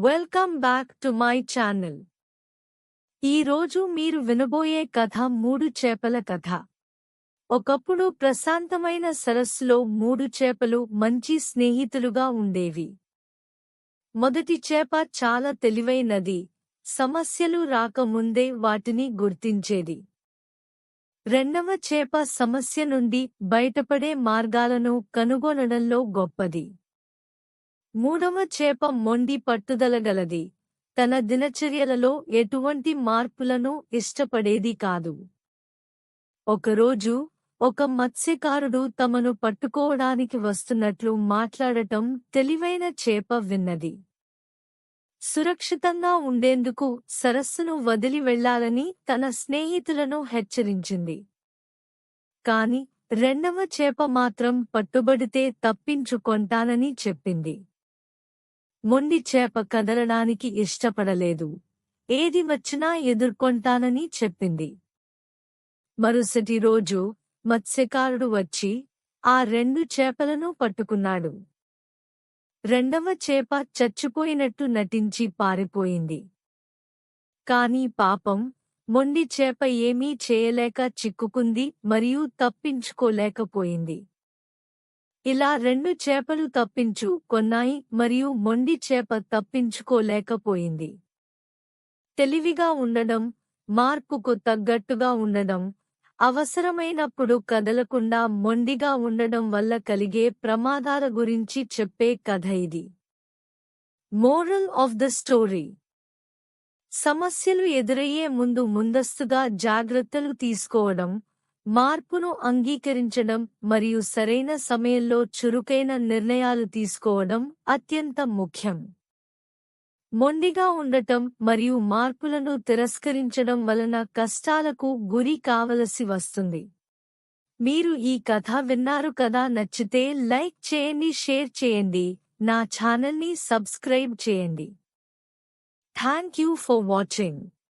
Welcome back to my channel. ఈరోజు మీరు వినబోయే కథ 3 చేపల కథ. ఒకప్పుడు ప్రశాంతమైన సరస్సులో 3 చేపలు మంచి స్నేహితులుగా ఉండేవి. మొదటి చేప చాలా తెలివైనది, సమస్యలు రాకముందే వాటిని గుర్తించేది. రెండవ చేప సమస్య నుండి బయటపడే మార్గాలను కనుగొనడంలో గొప్పది. మూడవ చేప మొండి పట్టుదలగలది, తన దినచర్యలలో ఎటువంటి మార్పులను ఇష్టపడేది కాదు. ఒకరోజు ఒక మత్స్యకారుడు తమను పట్టుకోవడానికి వస్తున్నట్లు మాట్లాడటం తెలివైన చేప విన్నది. సురక్షితంగా ఉండేందుకు సరస్సును వదిలి వెళ్లాలని తన స్నేహితులను హెచ్చరించింది. కాని రెండవ చేప మాత్రం పట్టుబడితే తప్పించుకొంటానని చెప్పింది. మొండి చేప కదలడానికి ఇష్టపడలేదు, ఏది వచ్చినా ఎదుర్కొంటానని చెప్పింది. మరుసటి రోజు మత్స్యకారుడు వచ్చి ఆ 2 చేపలను పట్టుకున్నాడు. రెండవ చేప చచ్చిపోయినట్టు నటించి పారిపోయింది. కాని పాపం, మొండి చేప ఏమీ చేయలేక చిక్కుకుంది మరియు తప్పించుకోలేకపోయింది. ఇలా 2 చేపలు తప్పించుకొన్నాయి మరియు మొండి చేప తప్పించుకోలేకపోయింది. తెలివిగా ఉండడం, మార్పుకు తగ్గట్టుగా ఉండడం, అవసరమైనప్పుడు కదలకుండా మొండిగా ఉండడం వల్ల కలిగే ప్రమాదాల గురించి చెప్పే కథ ఇది. మోరల్ ఆఫ్ ద స్టోరీ: సమస్యలు ఎదురయ్యే ముందు ముందస్తుగా జాగ్రత్తలు తీసుకోవడం, మార్పును అంగీకరించడం మరియు సరైన సమయంలో చురుకైన నిర్ణయాలు తీసుకోవడం అత్యంత ముఖ్యం. మొండిగా ఉండటం మరియు మార్పులను తిరస్కరించడం వలన కష్టాలకు గురి కావలసి వస్తుంది. మీరు ఈ కథ విన్నారు కదా, నచ్చితే లైక్ చేయండి, షేర్ చేయండి, నా ఛానల్ని సబ్స్క్రైబ్ చేయండి. Thank you for watching.